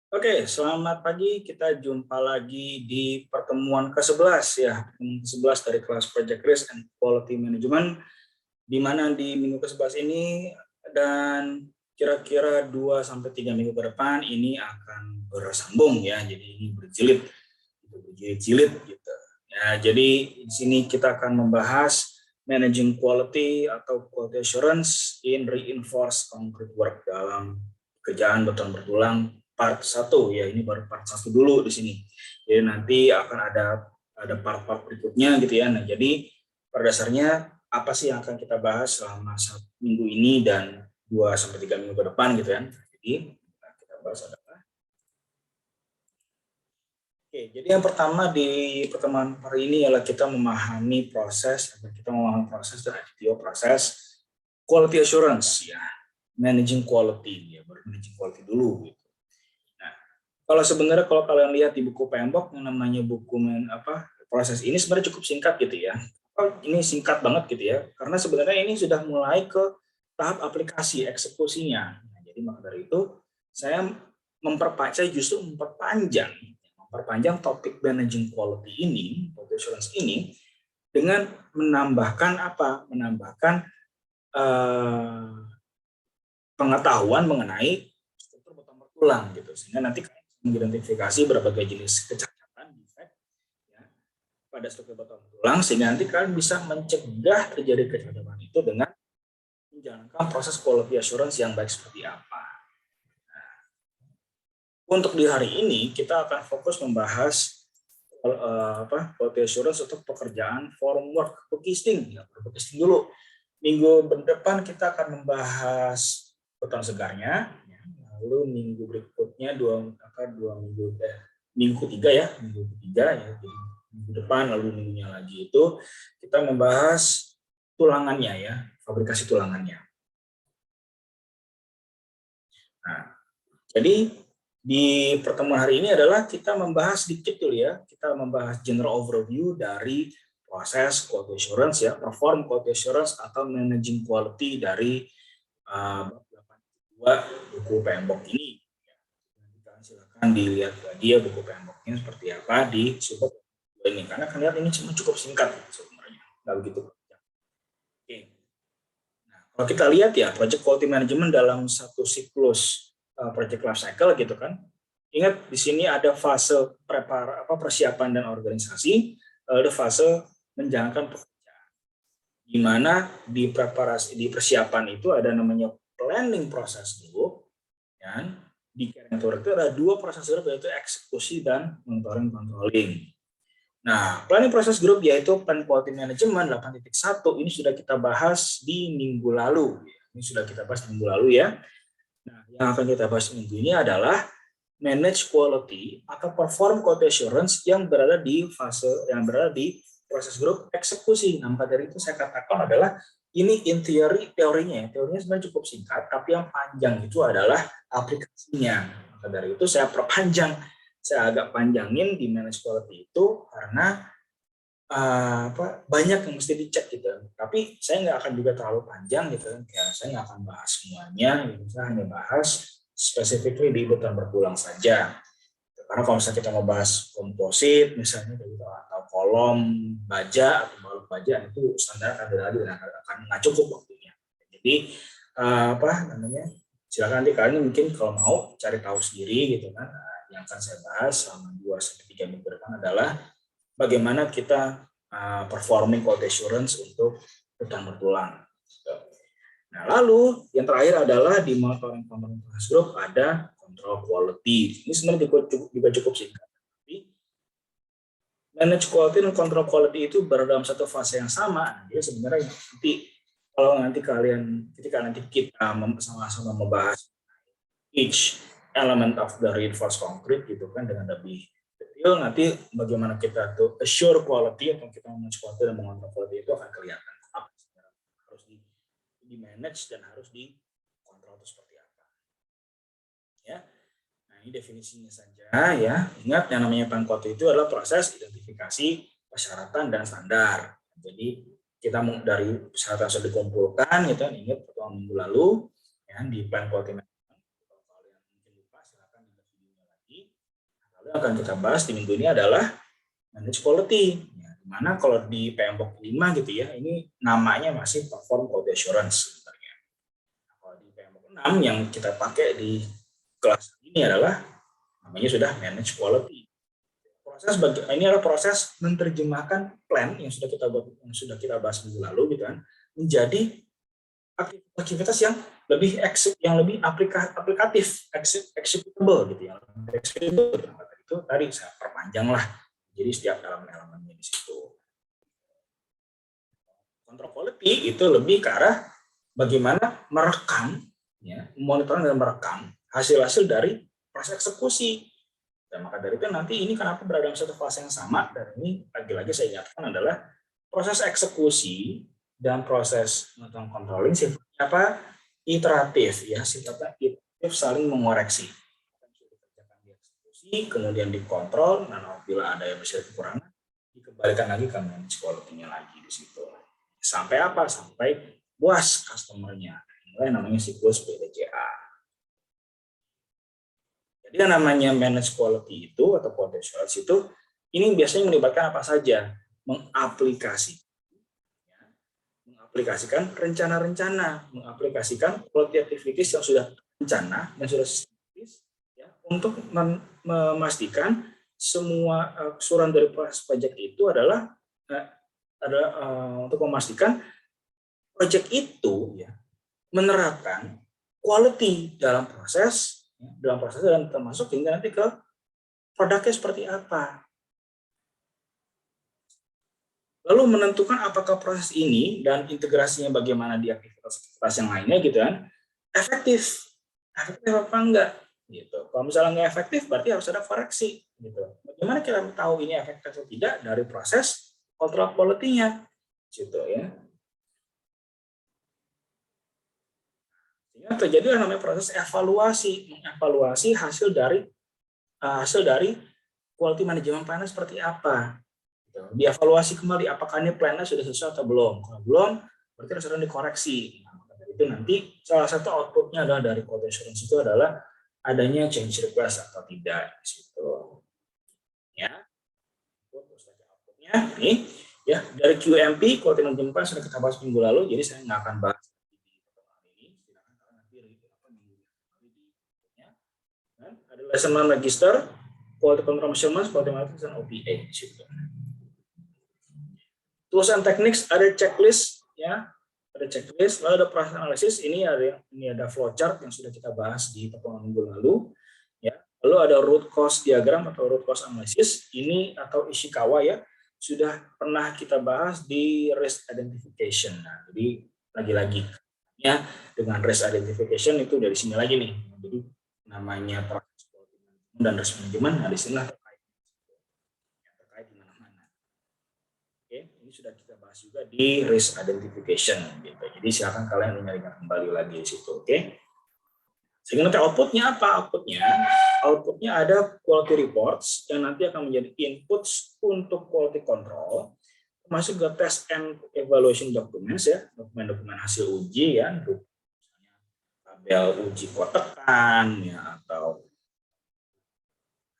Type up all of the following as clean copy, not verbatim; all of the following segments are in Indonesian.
Oke, selamat pagi. Kita jumpa lagi di pertemuan ke-11 ya, pertemuan ke-11 dari kelas Project Risk and Quality Management, di mana di minggu ke-11 ini dan kira-kira 2 sampai 3 minggu ke depan ini akan bersambung ya. Jadi ini berjilid-jilid gitu. Ya, jadi di sini kita akan membahas managing quality atau quality assurance in reinforced concrete work dalam kerjaan beton bertulang part 1 ya, ini baru part 1 dulu di sini. Jadi nanti akan ada part-part berikutnya gitu ya. Nah, jadi pada dasarnya apa sih yang akan kita bahas selama 1 minggu ini dan 2 sampai 3 minggu ke depan gitu kan. Jadi kita bahas adalah Oke, jadi yang pertama di pertemuan hari ini adalah kita memahami proses dan ITO proses quality assurance ya, managing quality ya, baru managing quality dulu gitu. Nah, kalau kalian lihat di buku PMBOK yang namanya proses ini sebenarnya cukup singkat gitu ya. Ini singkat banget gitu ya, karena sebenarnya ini sudah mulai ke tahap aplikasi eksekusinya. Nah, jadi maka dari itu saya justru memperpanjang topik managing quality ini, quality assurance ini dengan menambahkan eh, pengetahuan mengenai struktur botol bertulang gitu, sehingga nanti kalian bisa mengidentifikasi berbagai jenis kecacatan defect ya, pada struktur botol bertulang, sehingga nanti kalian bisa mencegah terjadi kecacatan itu dengan menjalankan proses quality assurance yang baik seperti apa. Nah, untuk di hari ini kita akan fokus membahas quality assurance untuk pekerjaan formwork bookkeeping ya, bookkeeping dulu. Minggu depan kita akan membahas beton segarnya, ya. Lalu minggu berikutnya minggu ketiga ya, jadi minggu depan lalu minggunya lagi itu kita membahas tulangannya ya, fabrikasi tulangannya. Nah, jadi di pertemuan hari ini adalah kita membahas sedikit dulu ya, kita membahas general overview dari proses quality assurance ya, perform quality assurance atau managing quality dari 82 buku PMBOK ini. Silakan dilihat lagi ya buku PMBOK-nya seperti apa di support ini, karena kan lihat ini cukup singkat sebenarnya, nggak begitu panjang. Oke. Nah, kalau kita lihat ya project quality management dalam satu siklus project life cycle gitu kan. Ingat di sini ada fase persiapan dan organisasi, ada fase menjalankan pekerjaan. Di mana di persiapan itu ada namanya planning proses dulu, dan di carrying out itu ada 2 proses group, yaitu eksekusi dan monitoring controlling. Nah, planning proses group yaitu plan quality management 8.1 ini sudah kita bahas di minggu lalu. Ini sudah kita bahas di minggu lalu ya. Nah, yang akan kita bahas minggu ini adalah manage quality atau perform quality assurance yang berada di proses grup eksekusi. Nah, maka dari itu saya katakan adalah ini in theory, teorinya sebenarnya cukup singkat, tapi yang panjang itu adalah aplikasinya. Maka dari itu saya agak panjangin di manage quality itu karena banyak yang mesti dicek gitu. Tapi saya nggak akan juga terlalu panjang gitu ya, saya nggak akan bahas semuanya gitu. Saya hanya bahas specifically di beton bertulang saja. Karena kalau misalnya kita mau bahas komposit misalnya gitu, atau kolom baja atau balok baja, itu standar ada lagi dan akan nggak cukup waktunya. Jadi silakan nanti kalian mungkin kalau mau cari tahu sendiri gitu kan. Yang akan saya bahas selama 2 sampai 3 minggu ke depan adalah bagaimana kita performing quality assurance untuk beton bertulang. Nah, lalu yang terakhir adalah di monitoring component group ada control quality. Ini sebenarnya juga cukup singkat. Tapi manage quality dan control quality itu berada dalam satu fase yang sama. Jadi sebenarnya ketika nanti kita sama-sama membahas each element of the reinforced concrete gitu kan dengan lebih detail, nanti bagaimana kita tuh assure quality atau kita manage quality dan mengontrol quality itu akan kelihatan apa harus di manage dan harus dikontrol itu seperti apa ya. Nah, ini definisinya saja ya. Ingat yang namanya plan quality itu adalah proses identifikasi persyaratan dan standar. Jadi kita dari persyaratan yang sudah dikumpulkan gitu, ingat pertemuan minggu lalu ya, di plan quality management. Kalau kalian mungkin lupa, silakan lihat videonya lagi. Lalu yang akan kita bahas di minggu ini adalah manage quality. Ya, dimana kalau di PMBOK 5 gitu ya, ini namanya masih perform quality assurance sebenarnya. Kalau di PMBOK 6 yang kita pakai di kelas ini adalah namanya sudah manage quality. Ini adalah proses menerjemahkan plan yang sudah kita bahas minggu lalu gitu kan, menjadi aktivitas yang lebih aplikatif, executable gitu ya. Itu tadi saya perpanjang lah. Jadi setiap elemen-elemennya di situ. Control quality itu lebih ke arah bagaimana merekam, ya, monitoring dan merekam hasil-hasil dari proses eksekusi. Dan maka dari itu nanti ini kenapa berada dalam satu fase yang sama, dan ini lagi-lagi saya ingatkan adalah proses eksekusi dan proses monitoring controlling sifatnya apa? Iteratif, ya, sifatnya iteratif, saling mengoreksi. Dieksekusi, kemudian dikontrol, dan apabila ada yang bisa kekurangan, dikembalikan lagi ke manage quality-nya lagi di situ. Sampai apa? Sampai puas customer-nya. Ini namanya siklus PDCA. Jadi yang namanya manage quality itu atau quality assurance itu ini biasanya melibatkan apa saja? Mengaplikasikan rencana-rencana, mengaplikasikan quality activities yang sudah rencana, yang sudah sistematis, ya, untuk memastikan semua keseluruhan dari proses project itu adalah untuk memastikan project itu, ya, menerapkan quality dalam proses dan termasuk hingga nanti ke produknya seperti apa. Lalu menentukan apakah proses ini dan integrasinya bagaimana di aktivitas-aktivitas yang lainnya gitu kan, efektif apa enggak gitu. Kalau misalnya nggak efektif berarti harus ada koreksi gitu. Bagaimana kita tahu ini efektif atau tidak? Dari proses control quality-nya gitu ya. Sehingga terjadi namanya proses mengevaluasi hasil dari quality management plan seperti apa. Gitu. Dievaluasi kembali apakah ini plan-nya sudah sesuai atau belum. Kalau belum, berarti harus dikoreksi. Nah, itu nanti salah satu output-nya adalah dari quality assurance itu adalah adanya change request atau tidak di situ. Ya. Output-nya nih, ya, dari QMP quality management plan sudah kita bahas minggu lalu, jadi saya nggak akan bahas ada lesson plan register, quality control measurements, quality metrics, dan OPA di situ. Tools and techniques ada checklist, ya, ada checklist, lalu ada proses analisis. Ini ada flowchart yang sudah kita bahas di pertemuan minggu lalu, ya. Lalu ada root cause diagram atau root cause analysis. Ini atau Ishikawa, ya, sudah pernah kita bahas di risk identification. Nah, jadi lagi-lagi ya dengan risk identification itu dari sini lagi nih. Jadi namanya proses dan risk management, nah di sini terkait di mana-mana. Oke, ini sudah kita bahas juga di risk identification gitu. Jadi silakan kalian ingat kembali lagi di situ, oke? Sehingga nanti outputnya apa? Outputnya ada quality reports yang nanti akan menjadi inputs untuk quality control, termasuk ke test and evaluation documents, ya, dokumen-dokumen hasil uji, ya, tabel uji kotekan, ya, atau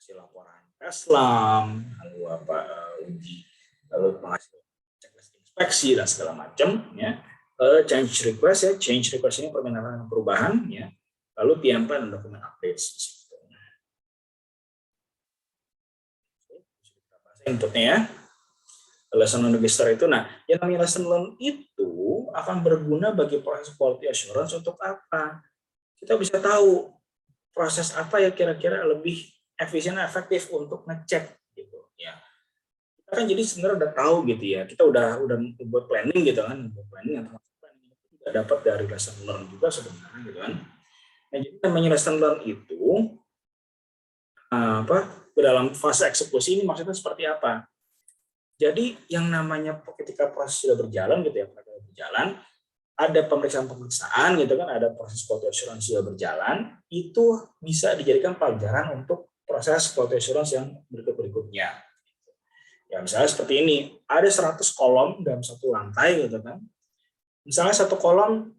hasil laporan PESLAM, lalu uji, lalu hasil checklist inspeksi dan segala macam, ya. Change request, ya, change request ini permintaan perubahan, ya. Lalu PM plan dan dokumen updates. Inputnya, ya. Lesson learn register itu, nah, yang namanya lesson learn itu akan berguna bagi proses quality assurance untuk apa? Kita bisa tahu proses apa ya kira-kira lebih efisien dan efektif untuk ngecek gitu, ya. Kita kan jadi sebenarnya udah tahu gitu ya, kita udah buat planning gitu kan, buat planning atau juga dapat dari lesson learn juga sebenarnya gitu kan. Nah, jadi namanya lesson learn itu dalam fase eksekusi ini maksudnya seperti apa? Jadi yang namanya ketika proses sudah berjalan gitu ya, ada pemeriksaan gitu kan, ada proses quality assurance sudah berjalan, itu bisa dijadikan pelajaran untuk proses quality assurance yang berikutnya. Ya misalnya seperti ini, ada 100 kolom dalam satu lantai gitu kan. Misalnya satu kolom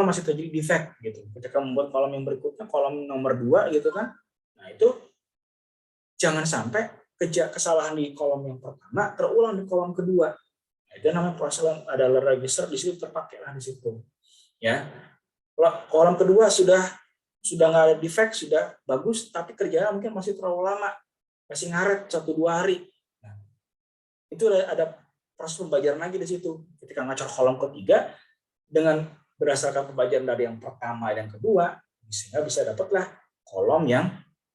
masih terjadi defect gitu. Ketika membuat kolom yang berikutnya, kolom nomor 2 gitu kan, itu jangan sampai kesalahan di kolom yang pertama terulang di kolom kedua. Nah, itu namanya proses ada register di situ terpakai lah di situ. Ya, kolom kedua sudah nggak ada defect, sudah bagus, tapi kerjanya mungkin masih terlalu lama, masih ngaret 1-2 hari. Nah, itu ada proses pembajaran lagi di situ. Ketika ngacor kolom ketiga, dengan berdasarkan pembajaran dari yang pertama dan kedua, sehingga bisa dapatlah kolom yang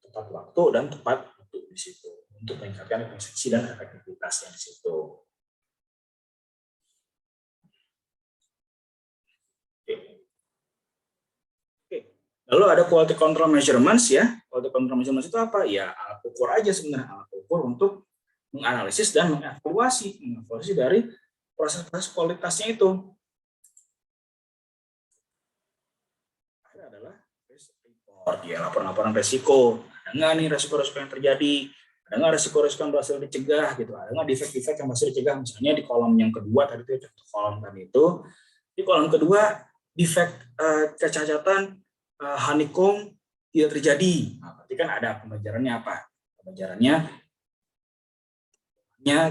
tepat waktu dan tepat waktu di situ untuk meningkatkan efisiensi dan efektivitasnya di situ. Oke. Lalu ada quality control measurements ya. Quality control measurements itu apa? Ya alat ukur aja sebenarnya, alat ukur untuk menganalisis dan mengevaluasi dari proses-proses kualitasnya itu. Adalah risk report, ya laporan-laporan resiko. Ada nggak nih resiko-resiko yang terjadi? Ada nggak resiko-resiko yang berhasil dicegah gitu? Ada nggak defect-defect yang berhasil dicegah? Misalnya di kolom yang kedua tadi itu contoh kolom tadi itu, di kolom kedua defect kecacatan honeycomb tidak terjadi. Nah, berarti kan ada pembajarannya apa? Pembajarannya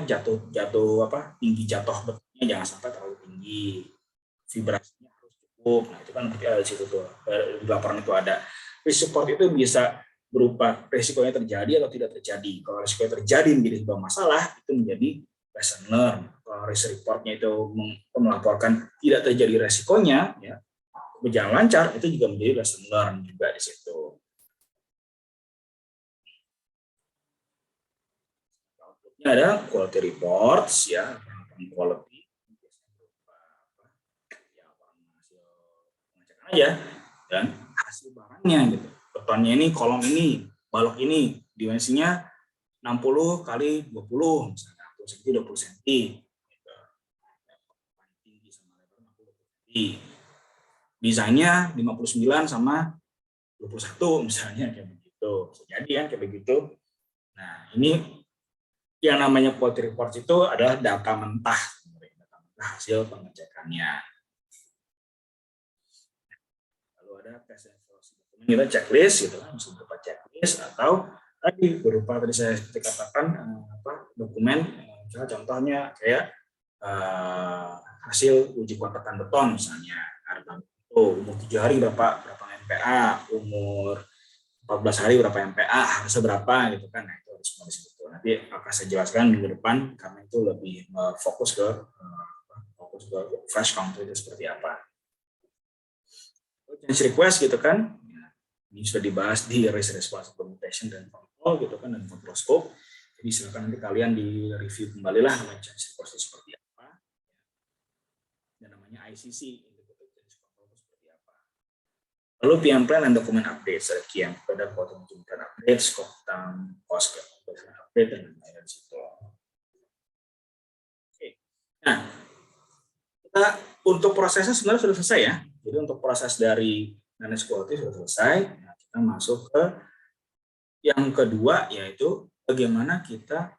jatuh apa? Tinggi jatuh betulnya jangan sampai terlalu tinggi. Vibrasinya harus cukup. Nah, itu kan di situ tuh di laporan itu ada. Risk report itu bisa berupa risikonya terjadi atau tidak terjadi. Kalau risikonya terjadi menjadi sebuah masalah, itu menjadi lesson learn. Kalau risk reportnya itu melaporkan tidak terjadi risikonya, ya berjalan lancar, itu juga menjadi lesson learn juga di situ. Ini ada quality reports ya, quality aja dan hasil barangnya gitu. Betonnya ini, kolom ini, balok ini dimensinya 60 kali 20 misalnya, 20 cm 20 cm. Gitu. Tinggi sama lebar 60 cm. Desainnya 59 sama 21 misalnya kayak begitu. Jadi kan kayak begitu. Nah, ini yang namanya quality report itu adalah data mentah hasil pengecekannya. Lalu ada tes evaluasi dokumen, kita checklist gitu kan, bisa berupa checklist atau tadi berupa tadi saya katakan dokumen, misalnya contohnya kayak hasil uji kuat-kuatan beton misalnya, umur 7 hari berapa MPa, umur 14 hari berapa MPa, harusnya berapa gitu kan. Nah, itu harus semua disebut. Nanti akan saya jelaskan minggu depan karena itu lebih fokus ke flash count itu seperti apa. Change request gitu kan. Ini sudah dibahas di risk response implementation dan control gitu kan, dan control scope. Jadi silakan nanti kalian di review kembali lah namanya change request itu seperti apa. Dan namanya ICC. Lalu PM plan dan dokumen update, sekian pada foto plan update, scope tentang cost update dan lain-lain di situ. Oke. Nah, kita untuk prosesnya sebenarnya sudah selesai ya. Jadi untuk proses dari manage quality sudah selesai. Nah, kita masuk ke yang kedua, yaitu bagaimana kita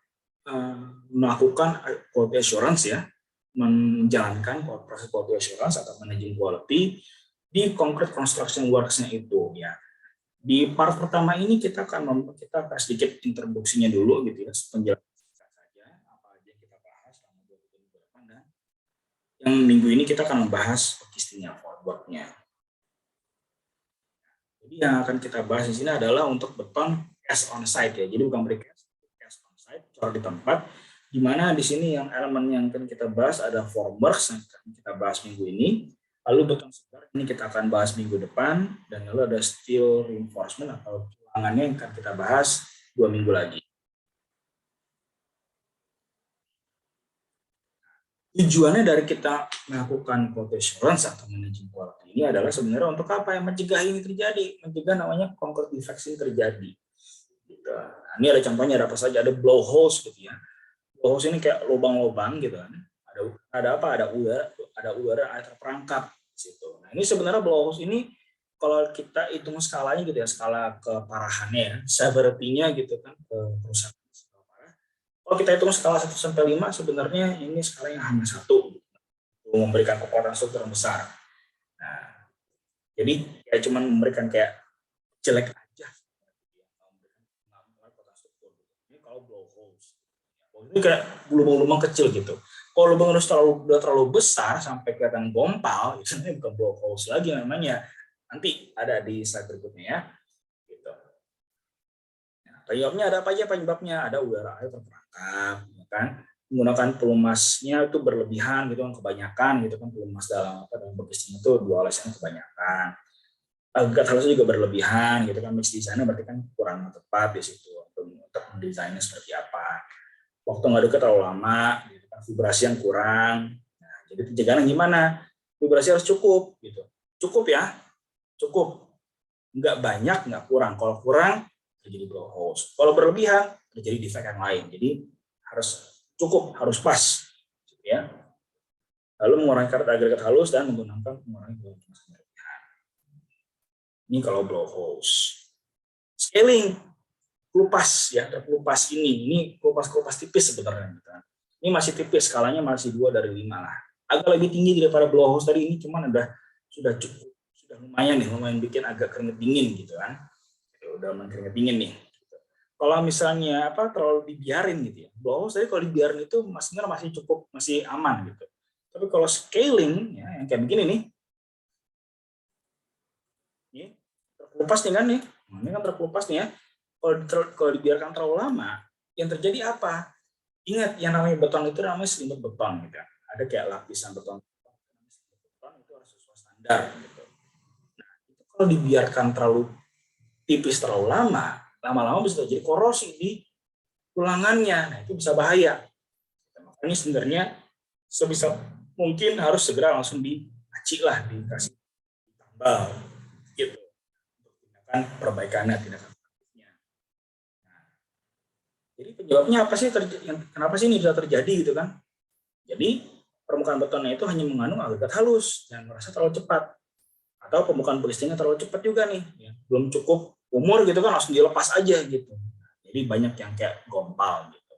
melakukan quality assurance ya, menjalankan proses quality assurance atau managing quality di concrete construction works-nya itu ya. Di part pertama ini kita akan sedikit introduksinya dulu gitu ya, penjelasan saja apa aja yang kita bahas selama 2 minggu depan, dan yang minggu ini kita akan membahas logistiknya, forward-nya. Jadi yang akan kita bahas di sini adalah untuk beton cast on site ya. Jadi bukan precast, cast on site, cor di tempat. Di mana di sini yang elemen yang akan kita bahas ada formworks yang akan kita bahas minggu ini. Lalu beton sebar ini kita akan bahas minggu depan, dan lalu ada steel reinforcement atau tulangannya yang akan kita bahas 2 minggu lagi. Tujuannya dari kita melakukan quality assurance atau managing quality ini adalah sebenarnya untuk apa? Yang mencegah ini terjadi, mencegah namanya concrete defects ini terjadi. Gitu. Nah, ini ada contohnya, ada apa saja, ada blowholes gitu ya. Blowholes ini kayak lubang-lubang gitu kan. Ada apa? Ada udara air terperangkap. Situ. Nah, ini sebenarnya blowholes ini kalau kita hitung skalanya gitu ya, skala keparahannya ya, severity-nya gitu kan, kerusakan skala parah. Kalau kita hitung skala 1 sampai 5 sebenarnya ini skala yang hanya 1 gitu, untuk memberikan kekuatan struktur yang besar. Nah, jadi kayak cuman memberikan kayak jelek aja, Ini kayak lubang-lubang kecil gitu. Kalau lubang udah terlalu besar sampai kelihatan gompal, itu bukan blowholes lagi namanya. Nanti ada di slide berikutnya ya. Gitu. Nah, penyebabnya ada apa aja penyebabnya? Ada udara air terperangkap, ya kan? Menggunakan pelumasnya itu berlebihan gitu kan, kebanyakan gitu kan, pelumas dalam begisnya itu 2 olesan kebanyakan. Agregat halusnya juga berlebihan gitu kan, mix desainnya berarti kan kurang tepat di situ untuk mendesainnya seperti apa. Waktu ngaduknya terlalu lama, gitu kan, vibrasi yang kurang. Nah, jadi pencegahan gimana? Vibrasi harus cukup, gitu. Cukup ya, cukup. Nggak banyak, nggak kurang. Kalau kurang, terjadi blowholes. Kalau berlebihan, terjadi defect yang lain. Jadi harus cukup, harus pas, gitu ya. Lalu mengurangi karat agregat halus dan menggunakan pengurangi pelumas berlebihan. Ini kalau blowholes. Scaling, kelupas ya, terkelupas ini kelupas tipis sebenarnya. Ini masih tipis, skalanya masih 2 dari 5 lah. Agak lebih tinggi daripada blowholes tadi, ini cuman sudah cukup, sudah lumayan nih, lumayan bikin agak keringet dingin gitu kan. Udah keringet dingin nih. Kalau misalnya terlalu dibiarin gitu ya. Blowholes tadi kalau dibiarin itu masih cukup, masih aman gitu. Tapi kalau scaling ya, yang kayak begini nih. Ini terkelupas nih kan nih. Ini kan terkelupas nih ya. Kalau dibiarkan terlalu lama, yang terjadi apa? Ingat, yang namanya beton itu namanya selimut beton. Gitu. Ada kayak lapisan beton. Beton itu harus sesuai standar. Gitu. Nah, itu kalau dibiarkan terlalu tipis terlalu lama, lama-lama bisa terjadi korosi di tulangannya. Nah, itu bisa bahaya. Makanya sebenarnya sebisa mungkin harus segera langsung diaci lah, dikasih tambal. Gitu. Untuk tindakan perbaikannya, tindakan. Jadi penyebabnya apa sih? Kenapa sih ini bisa terjadi gitu kan? Jadi permukaan betonnya itu hanya mengandung agregat halus dan merasa terlalu cepat, atau permukaan beristingnya terlalu cepat juga nih, ya. Belum cukup umur gitu kan langsung dilepas aja gitu. Jadi banyak yang kayak gompal gitu.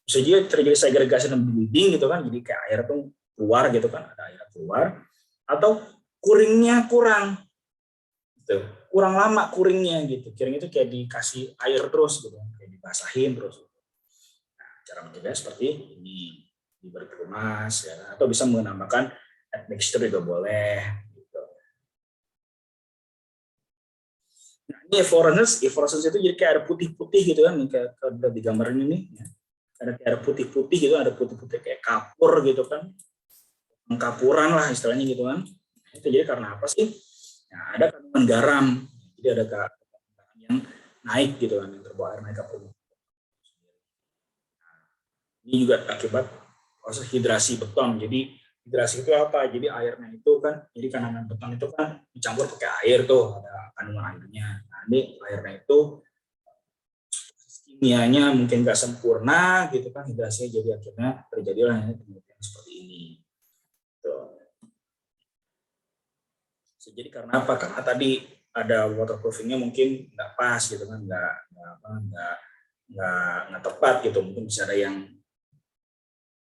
Bisa juga terjadi segregasi dan bleeding gitu kan, jadi kayak air tuh keluar gitu kan, ada air keluar, atau kuringnya kurang, gitu. Kurang lama kuringnya gitu. Kuring itu kayak dikasih air terus gitu, kayak dibasahin terus. Cara mencegahnya seperti ini, diberi pelumas ya, atau bisa menambahkan admixture juga boleh gitu. Nah, ini eflorescence itu jadi kayak air putih-putih gitu kan, kayak di gambar ini ya. Ada kayak air putih-putih gitu, ada putih-putih kayak kapur gitu kan, kapuran lah istilahnya gitu kan. Itu jadi karena apa sih? Nah, ada kandungan garam, jadi ada garam yang naik gitu kan, yang terbawa air naik ke permukaan. Ini juga akibat proses hidrasi beton. Jadi hidrasi itu apa? Jadi airnya itu kan, jadi kandungan beton itu kan dicampur pakai air tuh, ada kandungan airnya. Nah, ini airnya itu kimianya mungkin nggak sempurna gitu kan, hidrasinya, jadi akhirnya terjadilah yang seperti ini. Tuh. Jadi karena apa? Karena tadi ada waterproofingnya mungkin nggak pas gitu kan, nggak tepat gitu, mungkin bisa ada yang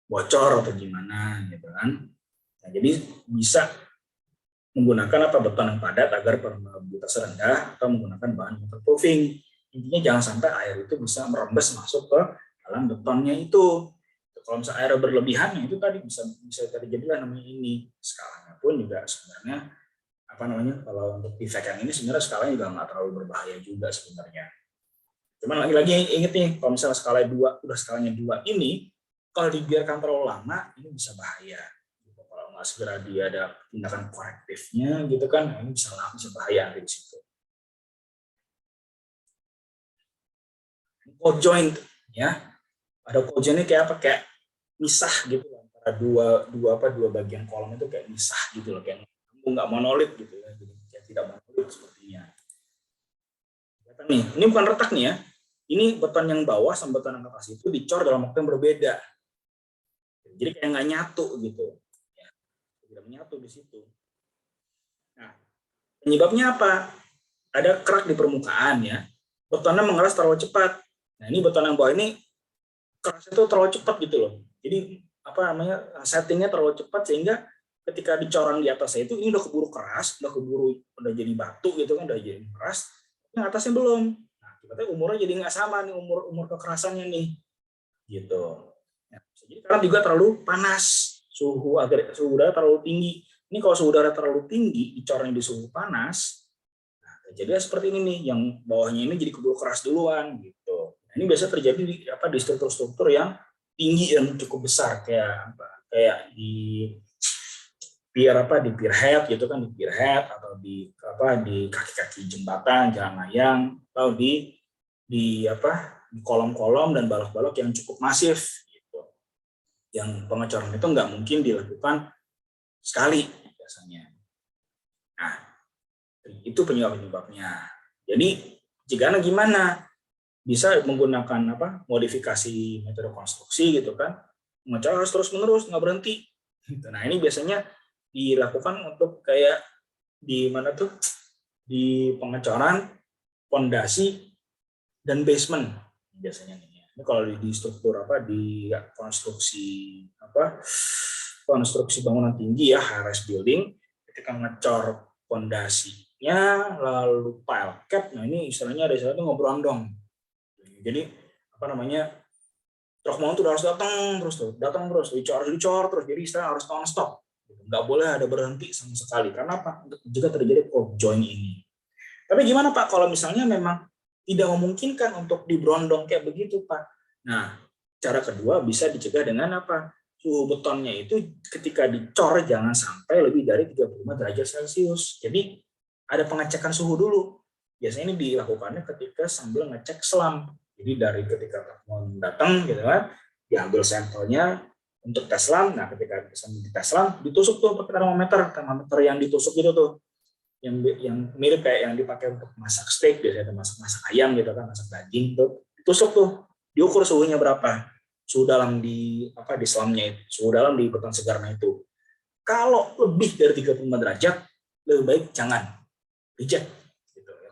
bocor atau gimana gitu kan. Nah, jadi bisa menggunakan beton yang padat agar permeabilitas rendah, atau menggunakan bahan waterproofing. Intinya jangan sampai air itu bisa merembes masuk ke dalam betonnya itu. Kalau misalnya air berlebihan, itu tadi bisa terjadilah namanya ini. Skalanya pun juga sebenarnya kalau untuk defect yang ini sebenarnya skalanya juga nggak terlalu berbahaya juga sebenarnya. Cuman lagi-lagi ingat nih, kalau misalnya skalanya 2 ini, kalau dibiarkan terlalu lama, ini bisa bahaya. Kalau nggak segera dia ada tindakan korektifnya gitu kan, ini bisa bahaya di situ. Cold joint ya, ada cold joint ini kayak apa? Kayak misah gitu antara dua bagian kolom itu kayak misah gitu loh, kayak nggak monolit gitu ya, jadi kayak tidak monolit sepertinya. Nih, ini bukan retak nih ya. Ini beton yang bawah sama beton yang atas itu dicor dalam waktu yang berbeda. Jadi kayak nggak nyatu gitu. Ya, tidak menyatu di situ. Nah, penyebabnya apa? Ada kerak di permukaan ya. Betonnya mengeras terlalu cepat. Nah, ini beton yang bawah ini kerasnya itu terlalu cepat gitu loh. Jadi settingnya terlalu cepat sehingga ketika dicorang di atasnya itu ini udah keburu keras, udah jadi batu gitu kan, udah jadi keras. Yang atasnya belum. Nah, umurnya jadi nggak sama nih, umur kekerasannya nih. gitu. Nah, bisa jadi karena juga terlalu panas, suhu udara terlalu tinggi. Ini kalau suhu udara terlalu tinggi, dicornya di suhu panas, nah, jadi seperti ini nih, yang bawahnya ini jadi keburu keras duluan gitu. Nah, ini biasa terjadi di struktur-struktur yang tinggi dan cukup besar kayak di pier head gitu kan, di pier head atau di kaki-kaki jembatan, jalan layang, atau di kolom-kolom dan balok-balok yang cukup masif gitu. Yang pengecoran itu nggak mungkin dilakukan sekali biasanya. Nah, itu penyebab-penyebabnya. Jadi jika gimana? Bisa menggunakan modifikasi metode konstruksi gitu kan, mengecor harus terus-menerus nggak berhenti. Nah ini biasanya dilakukan untuk kayak di mana tuh, di pengecoran pondasi dan basement biasanya nih. Ini kalau di struktur di konstruksi bangunan tinggi ya, high rise building, ketika ngecor pondasinya lalu pile cap, nah ini istilahnya ada istilah itu ngobrondong. Jadi truk bangun tuh harus datang terus, dicor terus, jadi istilah harus non stop, nggak boleh ada berhenti sama sekali. Karena apa? Jika terjadi cold join ini. Tapi gimana Pak kalau misalnya memang tidak memungkinkan untuk diberondong kayak begitu Pak? Nah, cara kedua bisa dicegah dengan apa? Suhu betonnya itu ketika dicor jangan sampai lebih dari 35 derajat Celcius. Jadi ada pengecekan suhu dulu. Biasanya ini dilakukannya ketika sambil ngecek selam. Jadi dari ketika telepon datang gitu kan, diambil sampelnya untuk tes selam. Nah, ketika di tes selam ditusuk tuh pakai termometer yang ditusuk gitu tuh. Yang mirip kayak yang dipakai untuk masak steak, biasanya masak ayam gitu kan, masak daging tuh. Ditusuk tuh, diukur suhunya berapa. Suhu dalam di selamnya itu, suhu dalam di beton segarnya itu. Kalau lebih dari 35 derajat, lebih baik jangan, reject.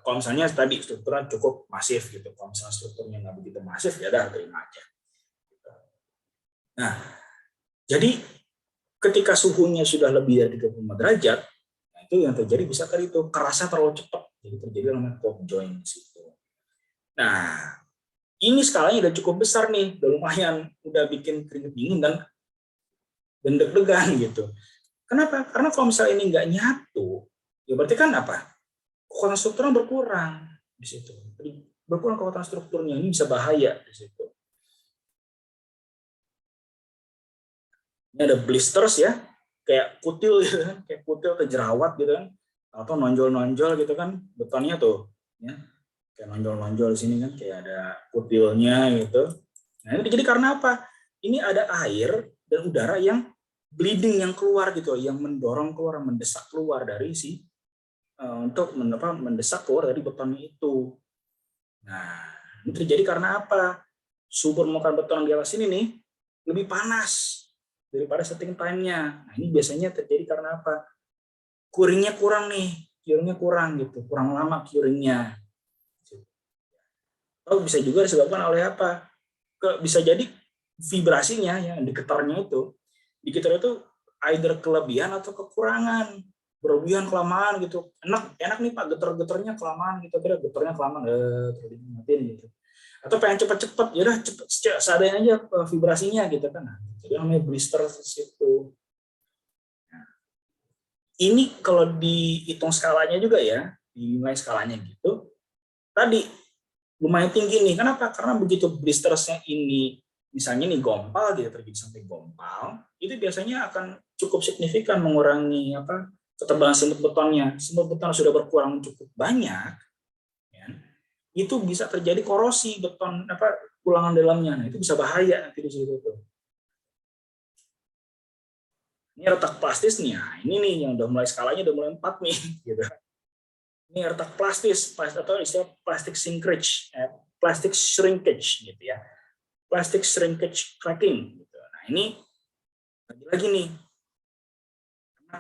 Kalau misalnya tadi strukturnya cukup masif gitu, kalau misalnya strukturnya nggak begitu masif, ya udah terima aja. Nah, jadi ketika suhunya sudah lebih dari 35 derajat, nah itu yang terjadi bisa tadi itu kerasnya terlalu cepat, jadi terjadi namanya cold joint di situ. Nah, ini skalanya udah cukup besar nih, udah lumayan, udah bikin keringet dingin dan deg-degan gitu. Kenapa? Karena kalau misalnya ini nggak nyatu, ya berarti kan apa? Kekuatan strukturnya berkurang di situ. Berkurang kekuatan strukturnya, ini bisa bahaya di situ. Ini ada blisters ya, kayak kutil gitu kan, kayak kutil atau jerawat gitu kan, atau nonjol-nonjol gitu kan, betonnya tuh, ya, kayak nonjol-nonjol di sini kan, kayak ada kutilnya gitu. Nah ini jadi karena apa? Ini ada air dan udara yang bleeding yang keluar gitu, yang mendorong keluar, mendesak keluar dari untuk mendesak keluar dari betonnya itu. Nah, ini terjadi karena apa? Suhu permukaan beton di atas ini nih lebih panas daripada setting time-nya. Nah, ini biasanya terjadi karena apa? Curingnya kurang nih, curingnya kurang gitu, kurang lama curingnya. Atau bisa juga disebabkan oleh apa? Bisa jadi vibrasinya yang di getarnya itu, di getar itu either kelebihan atau kekurangan. Berlebihan kelamaan gitu, enak nih Pak, getar-getarnya kelamaan gitu, kira getarnya kelamaan matiin gitu, atau pengen cepet-cepet, ya udah cepet seadanya aja vibrasinya gitu kan. Nah, jadi namanya blister situ. Nah, ini kalau dihitung skalanya juga ya, dinilai skalanya gitu, tadi lumayan tinggi nih. Kenapa? Karena begitu blistersnya ini misalnya nih gompal gitu, terjadi sampai gompal, itu biasanya akan cukup signifikan mengurangi ketebalan semut betonnya. Semut beton sudah berkurang cukup banyak, ya, itu bisa terjadi korosi beton tulangan dalamnya. Nah, itu bisa bahaya nanti di situ tuh. Ini retak plastis nih. Nah, ini nih yang udah mulai skalanya udah mulai 4 nih gitu. Ini retak plastis atau istilah plastic shrinkage, plastic shrinkage gitu ya. Plastic shrinkage cracking gitu. Nah, ini lagi-lagi nih,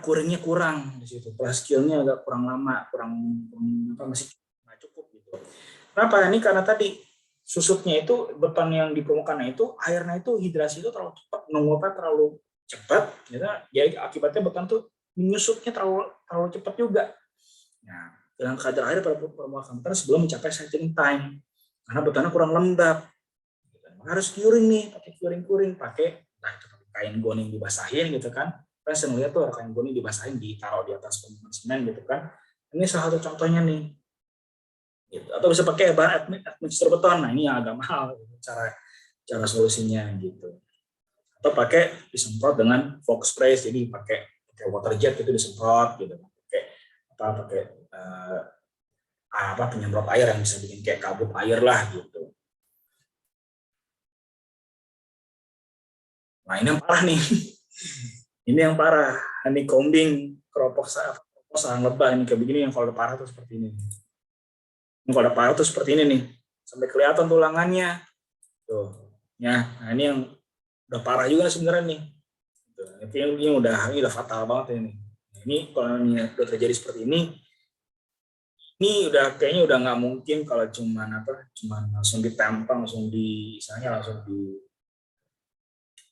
kuringnya kurang di situ, plaskilnya agak kurang lama, masih nggak cukup gitu. Kenapa? Ini karena tadi susutnya itu, beton yang di permukaan itu, airnya itu hidrasi itu terlalu cepat, menguapnya terlalu cepat, gitu. Jadi akibatnya beton tuh menyusutnya terlalu cepat juga. Nah, dengan kadar air pada permukaan beton sebelum mencapai setting time, karena betonnya kurang lembab. harus curing nih, pakai curing, pakai kain goning dibasahin gitu kan. Kan saya lihat tuh kain goning dibasahin, ditaruh di atas permukaan semen gitu kan. Ini salah satu contohnya nih. Gitu. Atau bisa pakai bahan admixture beton. Nah, ini yang agak mahal cara solusinya gitu. Atau pakai disemprot dengan fog spray, jadi pakai water jet itu disemprot gitu. Pakai penyemprot air yang bisa bikin kayak kabut air lah gitu. Nah, ini yang parah nih. Ini yang parah. Ini combing, keropok sarang lebah ini kayak begini, yang kalau udah parah tuh seperti ini. Yang kalau udah parah tuh seperti ini nih. Sampai kelihatan tulangannya. Tuh. Ya, nah ini yang udah parah juga sebenarnya nih. Tuh. Ini udah fatal banget ini. Ini kalau udah terjadi seperti ini udah kayaknya udah nggak mungkin kalau cuman langsung ditempel, langsung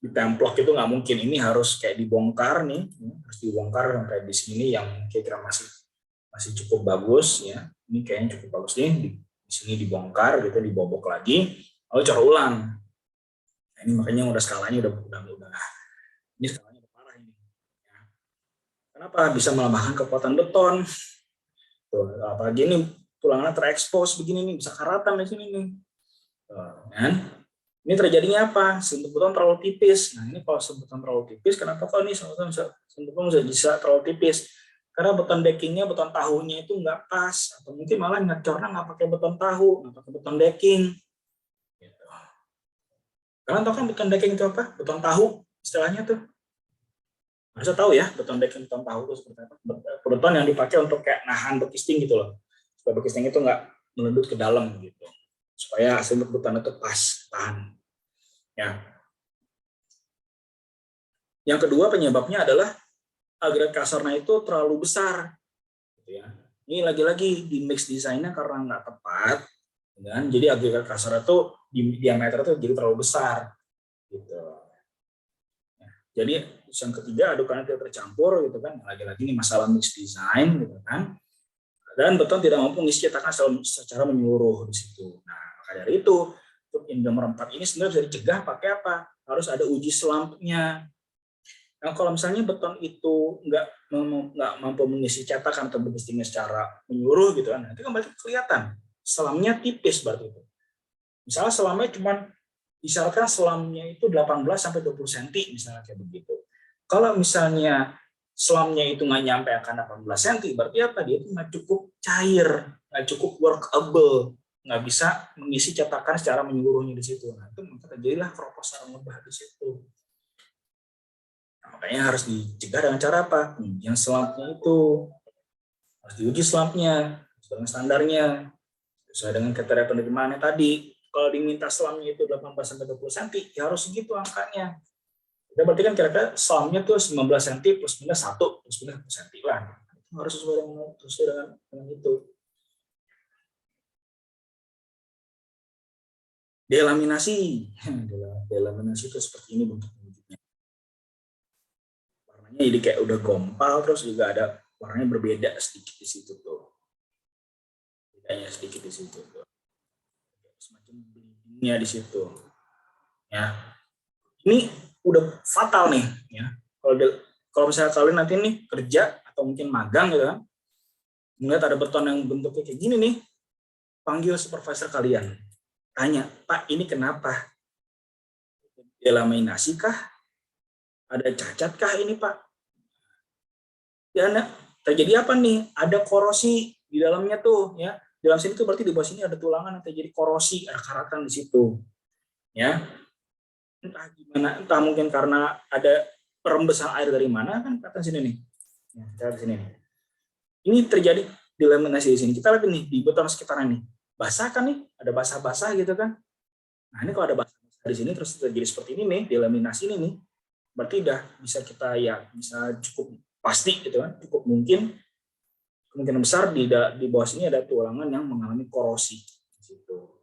ditemplok itu nggak mungkin. Ini harus kayak dibongkar nih, harus dibongkar sampai di sini yang kira-kira masih cukup bagus ya. Ini kayaknya cukup bagus nih, di sini dibongkar gitu, dibobok lagi, lalu cor ulang. Nah, ini makanya udah skalanya udah ini skalanya udah parah ini. Ya. Kenapa bisa melemahkan kekuatan beton? Tuh, apalagi ini tulangnya terekspos begini nih, bisa karatan di sini nih. Kan? Ini terjadinya apa? Sentuh beton terlalu tipis. Nah, ini kalau beton terlalu tipis, kenapa kok ini sentuh beton bisa terlalu tipis? Karena beton deckingnya, beton tahunya itu nggak pas, atau mungkin malah ngecornya nggak pakai beton tahu, nggak pakai beton decking. Gitu. Kalian tahu kan beton decking itu apa? Beton tahu, istilahnya tuh. Harusnya tahu ya, beton decking, beton tahu itu seperti apa? Beton yang dipakai untuk kayak nahan bekisting gitu loh, supaya bekisting itu nggak melendut ke dalam gitu, supaya sentuh beton itu pas, tahan. Ya. Yang kedua penyebabnya adalah agregat kasarnya itu terlalu besar. Gitu ya. Ini lagi-lagi di mix desainnya karena nggak tepat, kan? Jadi agregat kasar itu diameter itu jadi terlalu besar. Gitu. Jadi yang ketiga adukannya tidak tercampur, gitu kan? Lagi-lagi ini masalah mix design, gitu kan? Dan beton tidak mampu mengisi cetakan secara menyeluruh di situ. Nah, maka dari itu untuk yang nomor 4 ini sebenarnya bisa dicegah pakai apa? Harus ada uji slumpnya. Nah, kalau misalnya beton itu nggak mampu mengisi cetakan atau bekistingnya secara menyeluruh gitu kan, itu kan berarti kelihatan selamnya tipis berarti itu. Misalnya selamnya cuma disyaratkan selamnya itu 18 sampai 20 cm misalnya kayak begitu. Kalau misalnya selamnya itu nggak nyampe akan 18 cm, berarti apa? Dia itu nggak cukup cair, nggak cukup workable, nggak bisa mengisi cetakan secara menyeluruhnya di situ. Nah, itu maka terjadilah keropos sarang lebah di situ. Makanya harus dicegah dengan cara apa? Yang selamnya itu harus diuji selamnya dengan standarnya sesuai dengan kriteria penerimaannya tadi. Kalau diminta selamnya itu 18 sampai 20 cm, ya harus segitu angkanya. Kita berarti kan kira-kira selamnya tuh 19 cm plus minus 1 plus minus 1 cm lah. Itu harus sesuai dengan itu. Delaminasi. Delaminasi itu seperti ini bentuk wujudnya. Warnanya jadi kayak udah gompal, terus juga ada warnanya berbeda sedikit di situ tuh. Bedanya sedikit di situ tuh. Semacam bleedingnya di situ. Ya. Ini udah fatal nih ya. Kalau misalnya kalian nanti nih kerja atau mungkin magang gitu kan, melihat ada beton yang bentuknya kayak gini nih, panggil supervisor kalian. Tanya, Pak, ini kenapa? Delaminasi kah? Ada cacat kah ini, Pak? Ya, terjadi apa nih? Ada korosi di dalamnya tuh, ya. Di dalam sini tuh berarti di bawah sini ada tulangan yang terjadi korosi, ada karatan di situ. Ya. Entah gimana, entah mungkin karena ada perembesan air dari mana kan kelihatan sini nih. Ya, kita lihat sini nih. Ini terjadi delaminasi di sini. Kita lihat nih di beton sekitarnya nih. Basah kan nih? Ada basah-basah gitu kan. Nah, ini kalau ada basah-basah di sini terus terjadi seperti ini nih, delaminasi ini nih. Berarti udah bisa kita ya bisa cukup pasti gitu kan, cukup kemungkinan besar di bawah sini ada tulangan yang mengalami korosi di situ.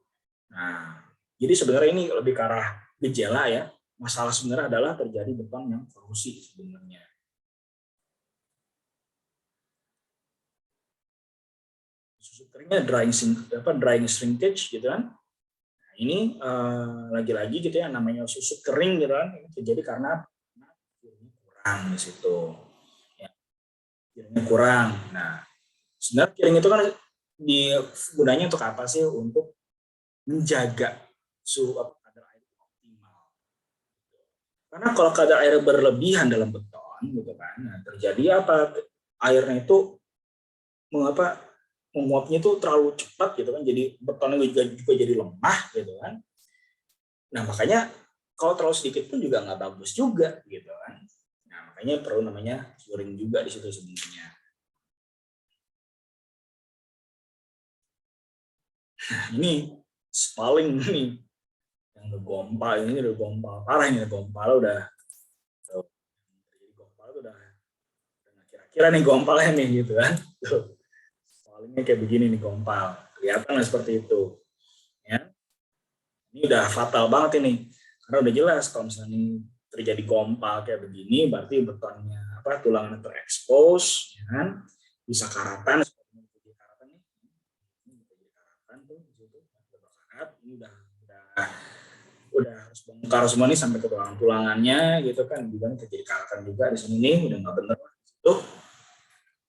Nah, jadi sebenarnya ini lebih ke arah gejala ya. Masalah sebenarnya adalah terjadi beton yang korosi sebenarnya. Susu keringnya drying shrinkage gitu kan. Nah, Ini lagi-lagi gitu ya, namanya susut kering gitu kan, ini terjadi karena curingnya kurang di situ. Ya, curingnya kurang. Nah, sebenarnya curing itu kan gunanya untuk apa sih? Untuk menjaga suhu kadar air optimal. Karena kalau kadar air berlebihan dalam beton gitu kan, nah terjadi apa? Airnya itu mengapa menguapnya itu terlalu cepat gitu kan, jadi betonnya juga jadi lemah gitu kan. Nah makanya kalau terlalu sedikit pun juga nggak bagus juga gitu kan. Nah makanya perlu namanya curing juga di situ sebenarnya. Nah ini paling nih yang udah gompal, ini udah gompal parah, ini gompal udah udah kira-kira nih gompalnya nih gitu kan. Tuh, palingnya kayak begini nih gompal, kelihatan seperti itu ya. Ini udah fatal banget ini, karena udah jelas kalau misalnya terjadi gompal kayak begini, berarti betonnya apa, tulangan terekspos, ya kan? Bisa karatan, karatan nih, karatan tuh, udah karat, ini udah harus bongkar semua nih sampai ke tulangan-tulangannya gitu kan, juga terjadi karatan juga di sini nih, udah nggak bener itu.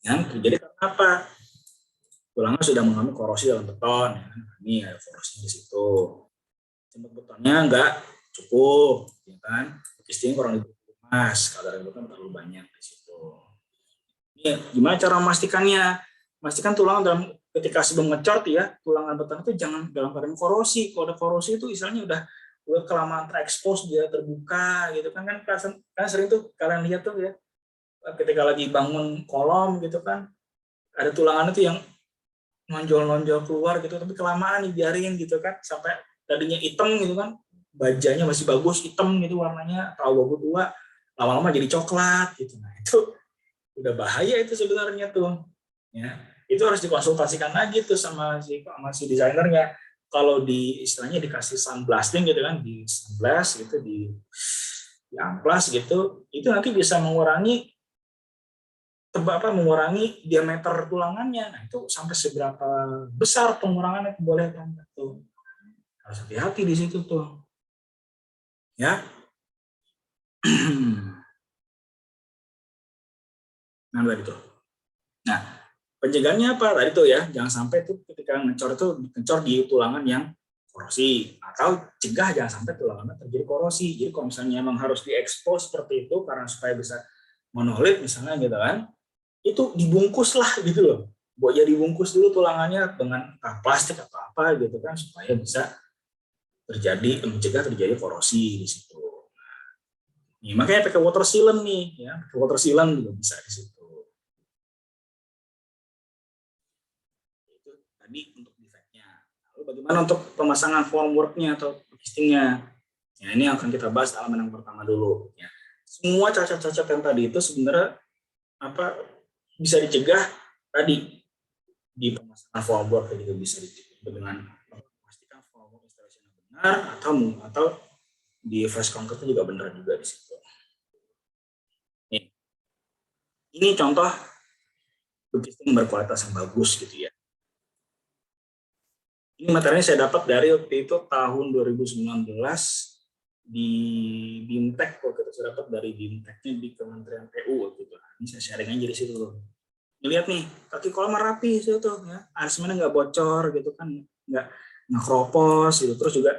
Yang terjadi karena apa? Tulangan sudah mengalami korosi dalam beton, ya kan? Ini ada korosinya di situ. Jemput betonnya nggak cukup, ya kan? Kisting kurang lebih emas, kadar beton terlalu banyak di situ. Ini gimana cara memastikannya? Memastikan tulangan dalam ketika sebelum ngecor ya, tulangan beton itu jangan dalam keadaan korosi. Kalau ada korosi itu istilahnya udah kelamaan terekspos, dia terbuka gitu kan, kan sering tuh kalian lihat tuh ya, ketika lagi bangun kolom gitu kan, ada tulangan itu yang nonjol-nonjol keluar gitu, tapi kelamaan dibiarin gitu kan, sampai tadinya hitam gitu kan, bajanya masih bagus hitam gitu warnanya, terlalu bagus tua, lama-lama jadi coklat gitu. Nah itu udah bahaya itu sebenarnya tuh ya. Itu harus dikonsultasikan lagi tuh sama si desainernya. Kalau di istilahnya dikasih sandblasting gitu kan, di sandblast gitu, di amplas gitu, itu nanti bisa mengurangi diameter tulangannya. Nah, itu sampai seberapa besar pengurangannya boleh kan tuh. Harus hati-hati di situ tuh. Ya. Nah, tadi tuh. Nah, pencegahannya apa? Tadi tuh ya, jangan sampai tuh ketika ngecor di tulangan yang korosi, atau cegah jangan sampai tulangannya terjadi korosi. Jadi kalau misalnya emang harus diekspos seperti itu karena supaya bisa monolit misalnya gitu kan, itu dibungkus lah gitu loh. Buat jadi bungkus dulu tulangannya dengan plastik atau apa gitu kan, supaya bisa mencegah terjadi korosi di situ. Nih, makanya pakai water sealant nih ya, pakai water sealant juga bisa di situ. Itu tadi untuk defeknya. Lalu bagaimana untuk pemasangan formworknya atau castingnya? Ya, ini akan kita bahas halaman yang pertama dulu ya. Semua cacat-cacat yang tadi itu sebenarnya apa bisa dicegah tadi di pemasangan formwork, juga bisa dicegah dengan memastikan formwork instalasinya benar, atau di face concrete juga benar juga di situ. Ini contoh casting berkualitas yang bagus gitu ya. Ini materinya saya dapat dari waktu itu tahun 2019 di BIMTEK, waktu itu saya dapat dari BIMTEK-nya di Kementerian PU waktu itu. Ini saya sharing aja di situ. Lihat nih, kaki kolam rapi itu tuh ya, air semennya nggak bocor gitu kan, nggak kropos gitu, terus juga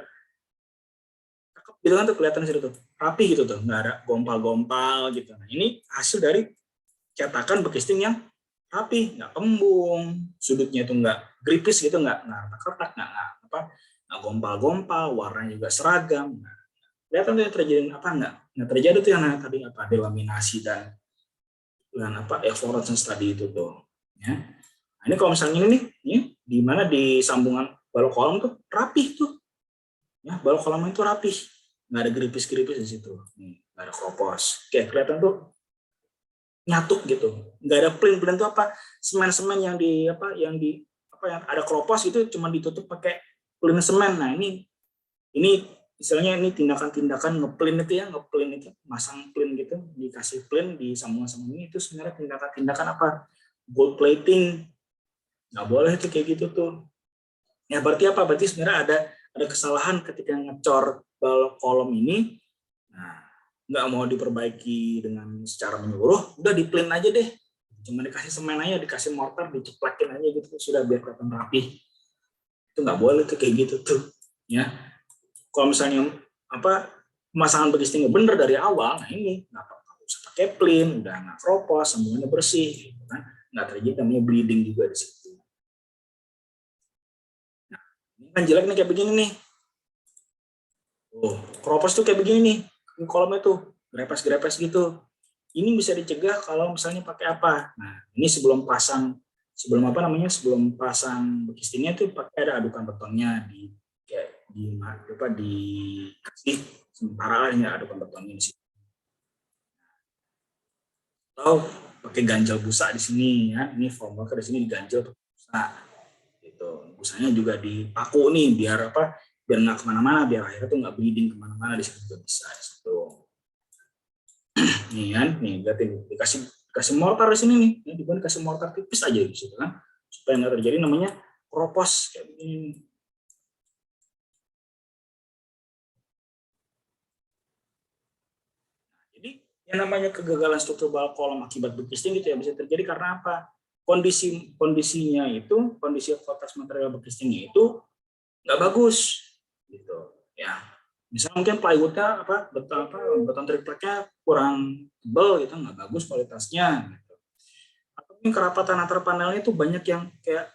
gitu kan tuh kelihatan situ tuh rapi gitu tuh, nggak ada gompal-gompal gitu. Nah ini hasil dari cetakan bekisting yang rapi, nggak kembung, sudutnya itu nggak gripis gitu, nggak retak-retak, nggak gompal-gompal, warnanya juga seragam. Nah, kelihatan tuh yang terjadi apa nggak terjadi tuh yang tadi apa delaminasi dan efflorescence tadi itu tuh. Ya. Nah, ini kalau misalnya ini di mana di sambungan balok kolam tuh rapih tuh, ya balok kolam itu rapih, nggak ada gripis-gripis di situ, nggak ada kropos, kayak kelihatan tuh nyatu gitu, nggak ada plin tuh apa semen yang ada kropos itu cuma ditutup pakai plin semen. Nah ini istilahnya ini tindakan-tindakan ngeplin itu masang plin gitu, dikasih plin di sambungan ini, itu sebenarnya tindakan-tindakan apa gold plating, nggak boleh itu kayak gitu tuh ya. Berarti apa? Berarti sebenarnya ada kesalahan ketika ngecor balok kolom ini, nah nggak mau diperbaiki dengan secara menyeluruh, udah di plain aja deh, cuma dikasih semen aja, dikasih mortar, diceplakin aja gitu, sudah biar kelihatan rapi. Itu nggak boleh tuh kayak gitu tuh, ya. Kalau misalnya pemasangan begistingnya bener dari awal, nah ini nggak usah pakai plain, udah nggak kropos, semuanya bersih, gitu kan, nggak terjadi namanya bleeding juga di situ. Nah, ini kan jelek nih kayak begini nih. Oh, kropos tuh kayak begini nih, kolomnya tuh grepes-grepes gitu. Ini bisa dicegah kalau misalnya pakai apa? Nah, ini sebelum pasang bekistingnya tuh pakai ada adukan betonnya dikasih sementara ini adukan betonnya di situ. Atau pakai ganjel busa di sini ya. Ini formworker di sini diganjel pakai busa. Gitu. Busanya juga dipaku nih biar nggak kemana-mana, biar akhirnya tuh nggak bleeding kemana-mana, di situ juga bisa di situ. Nih kan, nih berarti dikasih mortar di sini nih, ini dibuat kasih mortar tipis aja di situ kan, supaya nggak terjadi namanya kropos kayak begini. Jadi yang namanya kegagalan struktur balok kolom akibat bekisting itu ya bisa terjadi karena apa? Kondisinya itu, kondisi kualitas material bekistingnya itu nggak bagus, gitu ya. Misalnya mungkin plywoodnya beton tripleknya kurang tebal gitu, nggak bagus kualitasnya. Gitu. Atau mungkin kerapatan antar panelnya itu banyak yang kayak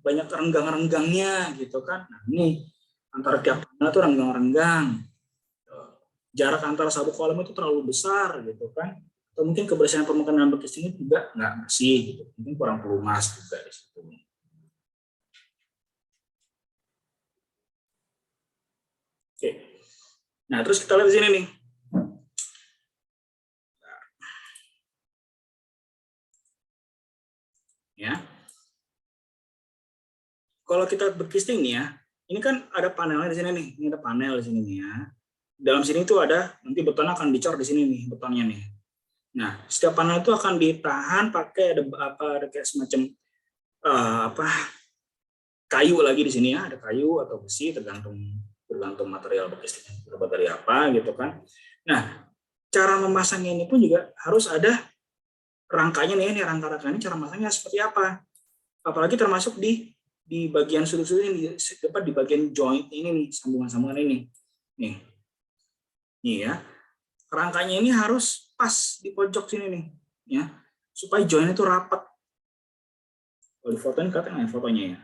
banyak renggang-renggangnya gitu kan. Nah ini antara tiap panel itu renggang-renggang. Jarak antara sabuk kolom itu terlalu besar gitu kan. Atau mungkin kebersihan permukaan bekisting ini juga nggak bersih gitu. Mungkin kurang pelumas juga di situ. Oke. Nah, terus kita lihat di sini nih. Ya. Kalau kita bekisting nih ya, ini kan ada panelnya di sini nih. Ini ada panel di sini nih ya. Dalam sini tuh ada nanti betonnya akan dicor di sini nih betonnya nih. Nah, setiap panel itu akan ditahan pakai ada kayak semacam kayu lagi di sini ya, ada kayu atau besi tergantung material bekistingnya terbuat dari apa gitu kan. Nah, cara memasangnya ini pun juga harus ada rangkanya nih, ini rangka-rangka ini cara masangnya seperti apa. Apalagi termasuk di bagian sudut-sudut ini, di bagian joint ini nih, sambungan-sambungan ini. Nih. Nih ya. Rangkanya ini harus pas di pojok sini nih, ya. Supaya joint itu rapat. Kalau di foto ini kelihatan fotonya ya,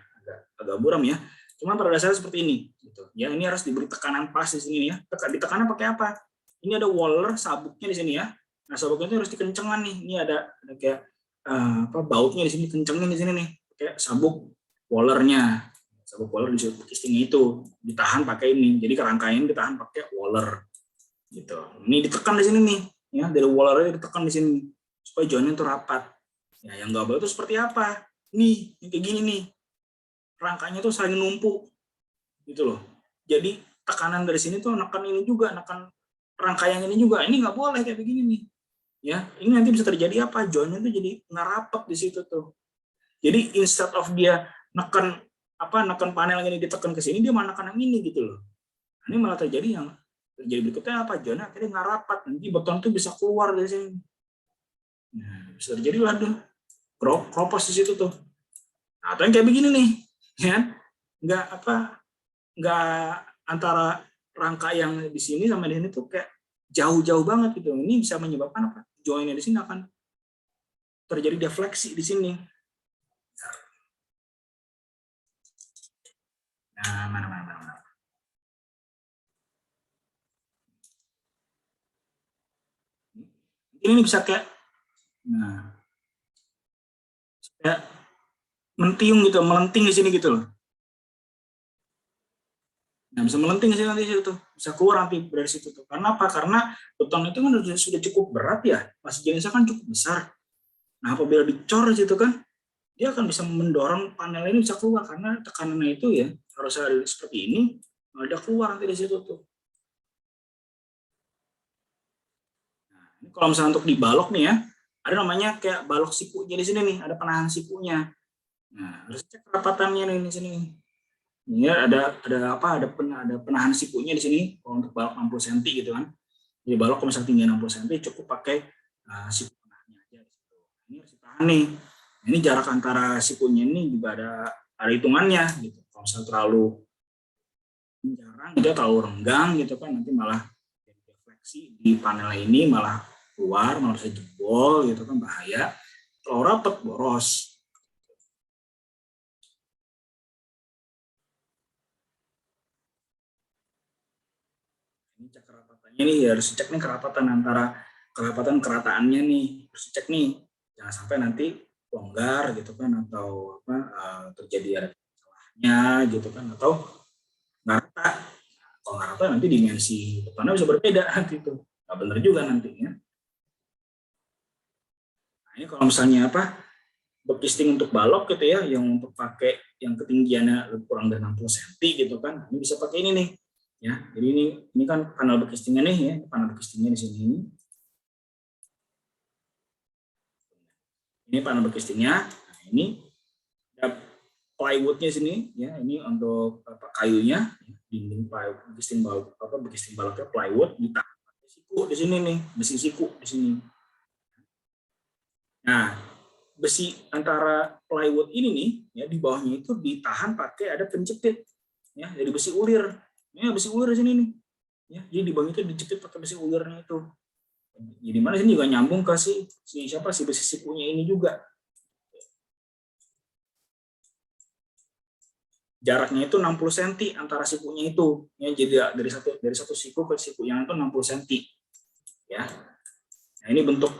agak buram ya. Cuma pada dasarnya seperti ini, gitu. Ya, ini harus diberi tekanan pas di sini ya. Ditekannya pakai apa? Ini ada waller sabuknya di sini ya. Nah, sabuknya itu harus dikencengkan nih. Ini ada kayak bautnya di sini, kencengin di sini nih. Kayak sabuk wallernya. Sabuk waller di casingnya itu ditahan pakai ini. Jadi kerangkanya ditahan pakai waller. Gitu. Ini ditekan di sini nih, ya. Dari wallernya ditekan di sini supaya joinnya itu rapat. Ya, yang nggak boleh itu seperti apa? Nih, kayak gini nih. Rangkanya tuh saling numpuk gitu loh. Jadi tekanan dari sini tuh nekan ini juga, nekan rangka yang ini juga. Ini nggak boleh kayak begini nih. Ya, ini nanti bisa terjadi apa? Joinnya tuh jadi nggak rapat di situ tuh. Jadi instead of dia nekan panel yang ini ditekan ke sini, dia malah nekan yang ini gitu loh. Ini malah terjadi berikutnya apa? Joinnya akhirnya nggak rapat. Nanti beton tuh bisa keluar dari sini. Nah, bisa terjadi lah tuh kropos di situ tuh. Nah, atau yang kayak begini nih, ya, nggak antara rangka yang di sini sama di sini tuh kayak jauh-jauh banget gitu. Ini bisa menyebabkan apa? Joinnya di sini akan terjadi defleksi di sini. Nah, mana. Ini bisa kayak, kayak mentiung gitu, melenting di sini gitu loh. Nah, bisa melenting di sini nanti situ tuh, bisa keluar nanti dari situ tuh. Karena apa? Karena beton itu kan sudah cukup berat ya, masih jenisnya kan cukup besar. Nah, apabila dicor situ kan, dia akan bisa mendorong panel ini bisa keluar karena tekanannya itu ya harus ada seperti ini, ada keluar nanti di situ tuh. Nah, ini kalau misalnya untuk dibalok nih ya, ada namanya kayak balok sikunya di sini nih, ada penahan sikunya. Nah, harus cek kerapatannya nih di sini. Ini ada penahan sikunya di sini kalau untuk balok 60 cm gitu kan. Jadi balok kalau misalnya tinggi 60 cm cukup pakai siku penahnya aja. Ini harus ditahan nih. Ini jarak antara sikunya ini juga ada hitungannya gitu. Kalau misalnya terlalu jarang gitu, terlalu renggang gitu kan, nanti malah defleksi di panel ini malah keluar, malah bisa jebol gitu kan, bahaya. Terlalu rapat boros. Ini cek kerapatannya nih, harus cek nih kerapatan antara kerataannya nih, harus cek nih, jangan sampai nanti longgar gitu kan, atau terjadi ada salahnya gitu kan, atau nggak rata. Kalau nggak rata nanti dimensi depannya bisa berbeda nanti itu, nggak benar juga nantinya. Nah, ini kalau misalnya bekisting untuk balok gitu ya, yang untuk pakai yang ketinggiannya kurang dari 60 cm gitu kan, ini bisa pakai ini nih ya. Jadi ini kan panel bekistingnya nih ya, panel bekistingnya di sini. Ini panel bekistingnya. Nah, ini ada plywoodnya sini ya, ini untuk kayunya, dinding plywood, bekisting baloknya plywood, ditahan pakai siku di sini nih, besi siku di sini. Nah, besi antara plywood ini nih ya, di bawahnya itu ditahan pakai ada penjepit ya, dari besi ulir. Ini besi ulir di sini nih. Ya, jadi di bawah itu dijepit pakai besi ulirnya itu. Jadi mana sini juga nyambung ke si besi sikunya ini juga. Jaraknya itu 60 cm antara sikunya itu. Ya, jadi dari satu siku ke siku yang itu 60 cm. Ya. Nah, ini bentuk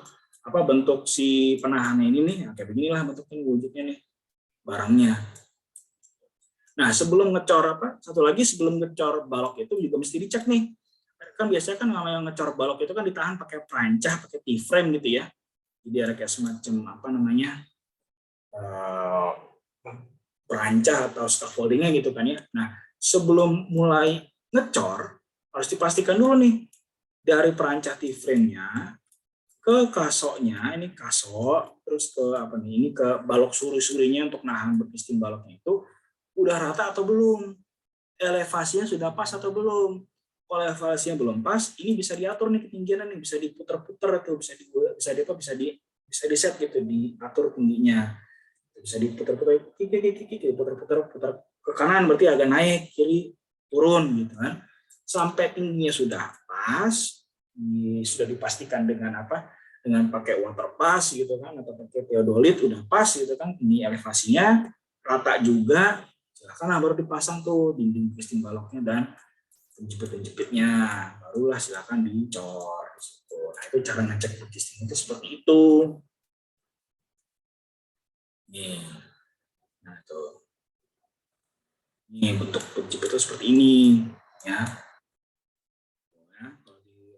si penahannya ini nih, kayak beginilah bentuknya, wujudnya nih barangnya. Nah, sebelum ngecor sebelum ngecor balok itu juga mesti dicek nih. Kan biasanya kan kalau yang ngecor balok itu kan ditahan pakai perancah, pakai T-frame gitu ya. Jadi ada kayak semacam perancah atau scaffoldingnya gitu kan ya. Nah, sebelum mulai ngecor harus dipastikan dulu nih dari perancah T-frame-nya ke kasoknya, ini kasok, terus ke ini ke balok suri-surinya untuk nahan bekisting baloknya itu udah rata atau belum, elevasinya sudah pas atau belum. Kalau elevasinya belum pas, ini bisa diatur nih ketinggiannya nih, bisa diputar-putar atau bisa di set gitu, diatur tingginya, bisa diputar-putar, putar ke kanan berarti agak naik, kiri turun gitu kan, sampai tingginya sudah pas, sudah dipastikan dengan dengan pakai water pass gitu kan, atau pakai theodolit udah pas gitu kan, ini elevasinya rata juga, silakan baru dipasang tuh dinding bekisting baloknya dan penjepit-penjepitnya, barulah silakan dicor. Nah, itu cara ngecek bekisting itu seperti itu. Nih, nah tuh, ini bentuk penjepit itu seperti ini, ya. Nah, kalau di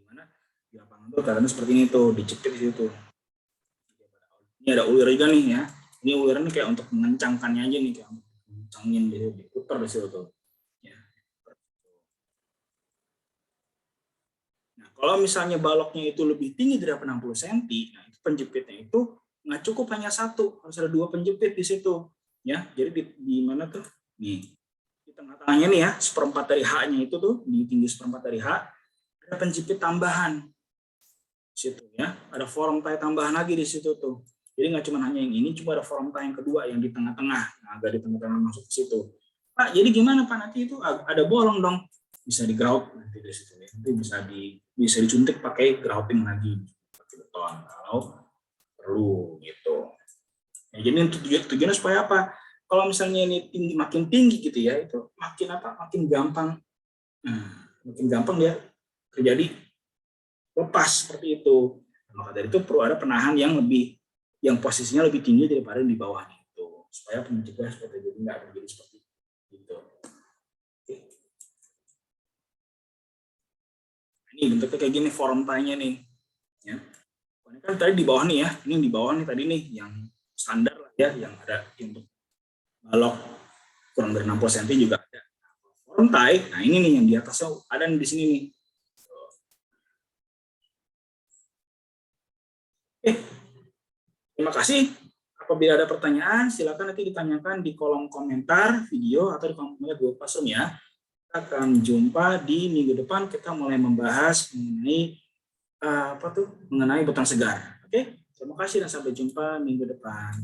mana di lapangan tuh kadang seperti ini tuh, dijepit di situ. Ini ada ulir juga nih ya. Ini ulir ini kayak untuk mengencangkannya aja nih, kayak mengencangin gitu, diputar di situ tuh. Ya. Nah, kalau misalnya baloknya itu lebih tinggi dari 60 cm, nah itu penjepitnya itu nggak cukup hanya satu, harus ada 2 penjepit di situ. Ya, jadi di mana tuh? Nih, di tengah-tengahnya nih ya, seperempat dari H-nya itu tuh, di tinggi seperempat dari H, ada penjepit tambahan di situ ya, ada form tie tambahan lagi di situ tuh. Jadi nggak cuma hanya yang ini, cuma ada form tie yang kedua yang di tengah-tengah, nah, agak di tengah-tengah masuk ke situ. Pak, jadi gimana Pak, nanti itu ada bolong dong, bisa di grout nanti di situ, nanti bisa dicuntik pakai grouting lagi, pakai beton kalau perlu gitu. Ya, jadi tujuannya supaya apa? Kalau misalnya ini makin tinggi gitu ya, itu makin gampang, makin gampang dia terjadi lepas seperti itu. Maka dari itu perlu ada penahan yang posisinya lebih tinggi daripada di bawahnya itu, supaya mencegah seperti itu nggak terjadi seperti itu. Oke. Ini bentuknya kayak gini form tie-nya nih. Ya. Ini kan tadi di bawah nih ya, ini di bawah nih tadi nih yang standar lah ya, yang ada untuk balok kurang dari 60 cm juga ada. Form tie, nah ini nih yang di atasnya ada di sini nih. Terima kasih Apabila ada pertanyaan, silakan nanti ditanyakan di kolom komentar video atau di kolom komentar Google Classroom ya. Kita akan jumpa di minggu depan, kita mulai membahas mengenai mengenai Betang Segar. Oke, terima kasih dan sampai jumpa minggu depan.